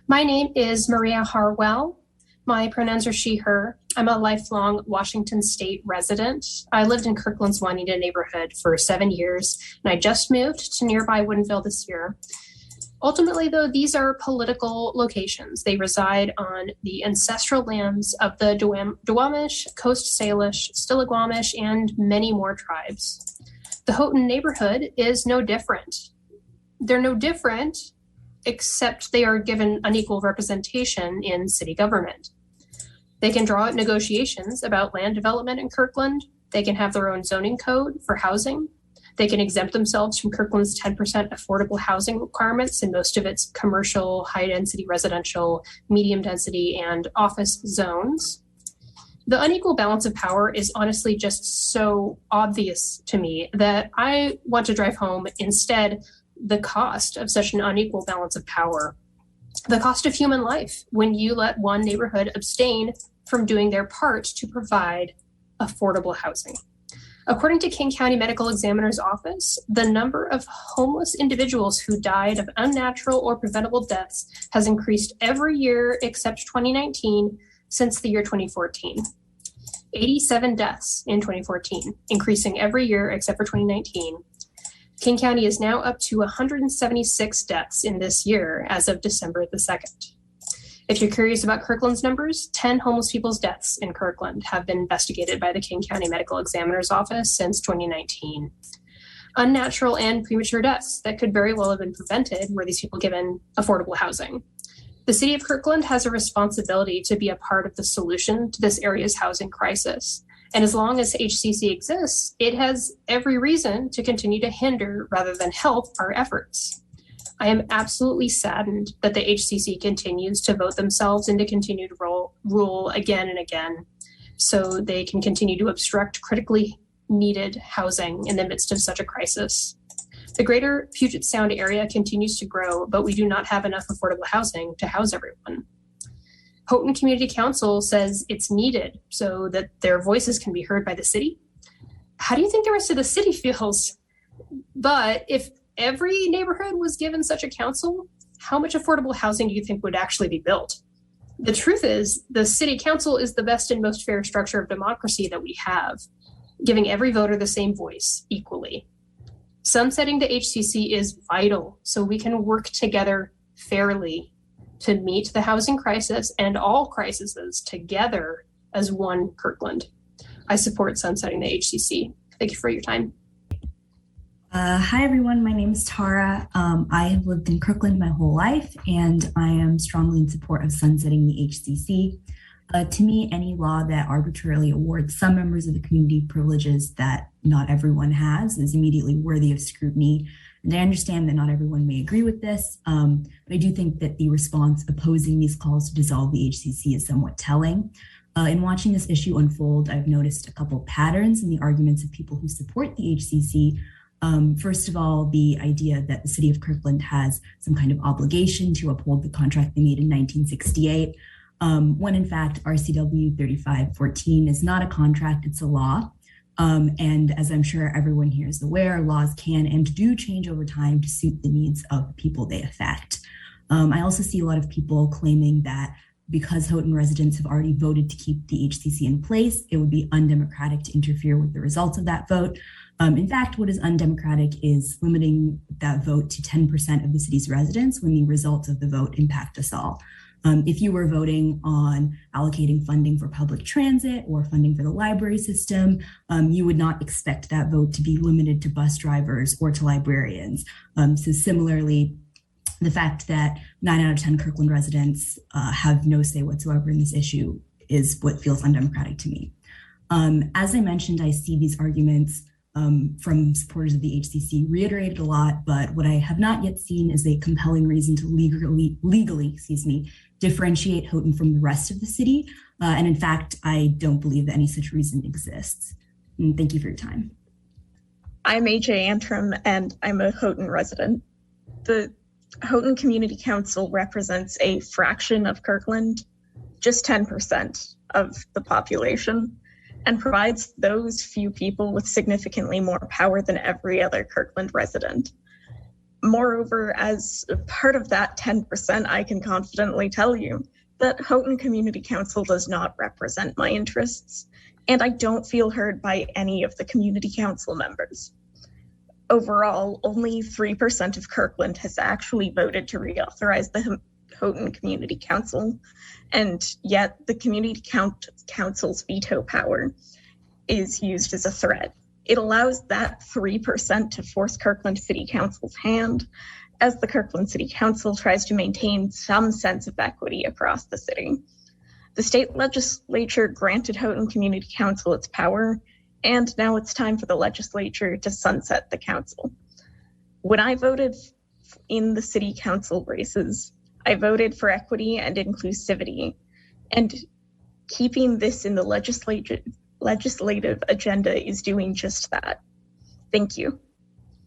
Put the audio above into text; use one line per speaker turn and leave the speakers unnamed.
My name is Maria Harwell. My pronouns are she, her. I'm a lifelong Washington State resident. I lived in Kirkland's Juanita neighborhood for 7 years, and I just moved to nearby Woodinville this year. Ultimately, though, these are political locations. They reside on the ancestral lands of the Duwamish, Coast Salish, Stillaguamish, and many more tribes. The Houghton neighborhood is no different. They're no different, except they are given unequal representation in city government. They can draw out negotiations about land development in Kirkland. They can have their own zoning code for housing. They can exempt themselves from Kirkland's 10% affordable housing requirements in most of its commercial, high-density residential, medium-density, and office zones. The unequal balance of power is honestly just so obvious to me that I want to drive home instead the cost of such an unequal balance of power. The cost of human life when you let one neighborhood abstain from doing their part to provide affordable housing. According to King County Medical Examiner's Office, the number of homeless individuals who died of unnatural or preventable deaths has increased every year except 2019 since the year 2014. 87 deaths in 2014, increasing every year except for 2019. King County is now up to 176 deaths in this year as of December the 2nd. If you're curious about Kirkland's numbers, 10 homeless people's deaths in Kirkland have been investigated by the King County Medical Examiner's Office since 2019. Unnatural and premature deaths that could very well have been prevented were these people given affordable housing. The city of Kirkland has a responsibility to be a part of the solution to this area's housing crisis. And as long as HCC exists, it has every reason to continue to hinder rather than help our efforts. I am absolutely saddened that the HCC continues to vote themselves into continued rule again and again, so they can continue to obstruct critically needed housing in the midst of such a crisis. The greater Puget Sound area continues to grow, but we do not have enough affordable housing to house everyone. Houghton Community Council says it's needed so that their voices can be heard by the city. How do you think the rest of the city feels? But if every neighborhood was given such a council, how much affordable housing do you think would actually be built? The truth is, the city council is the best and most fair structure of democracy that we have, giving every voter the same voice equally. Sunsetting the HCC is vital so we can work together fairly to meet the housing crisis and all crises together as one Kirkland. I support sunsetting the HCC. Thank you for your time.
Hi, everyone. My name is Tara. I have lived in Kirkland my whole life, and I am strongly in support of sunsetting the HCC. To me, any law that arbitrarily awards some members of the community privileges that not everyone has is immediately worthy of scrutiny. And I understand that not everyone may agree with this, but I do think that the response opposing these calls to dissolve the HCC is somewhat telling. In watching this issue unfold, I've noticed a couple patterns in the arguments of people who support the HCC. First of all, the idea that the city of Kirkland has some kind of obligation to uphold the contract they made in 1968, when in fact RCW 3514 is not a contract, it's a law. And as I'm sure everyone here is aware, laws can and do change over time to suit the needs of the people they affect. I also see a lot of people claiming that because Houghton residents have already voted to keep the HCC in place, it would be undemocratic to interfere with the results of that vote. In fact, what is undemocratic is limiting that vote to 10% of the city's residents when the results of the vote impact us all. If you were voting on allocating funding for public transit or funding for the library system, you would not expect that vote to be limited to bus drivers or to librarians. So similarly, the fact that 9 out of 10 Kirkland residents have no say whatsoever in this issue is what feels undemocratic to me. As I mentioned, I see these arguments from supporters of the HCC reiterated a lot, but what I have not yet seen is a compelling reason to legally differentiate Houghton from the rest of the city. And in fact, I don't believe that any such reason exists. And thank you for your time.
I'm AJ Antrim, and I'm a Houghton resident. The Houghton Community Council represents a fraction of Kirkland, just 10% of the population, and provides those few people with significantly more power than every other Kirkland resident. Moreover, as part of that 10%, I can confidently tell you that Houghton Community Council does not represent my interests, and I don't feel heard by any of the community council members. Overall, only 3% of Kirkland has actually voted to reauthorize the Houghton Community Council, and yet the Community Council's veto power is used as a threat. It allows that 3% to force Kirkland City Council's hand as the Kirkland City Council tries to maintain some sense of equity across the city. The state legislature granted Houghton Community Council its power, and now it's time for the legislature to sunset the council. When I voted in the city council races, I voted for equity and inclusivity, and keeping this in the legislative agenda is doing just that. Thank you.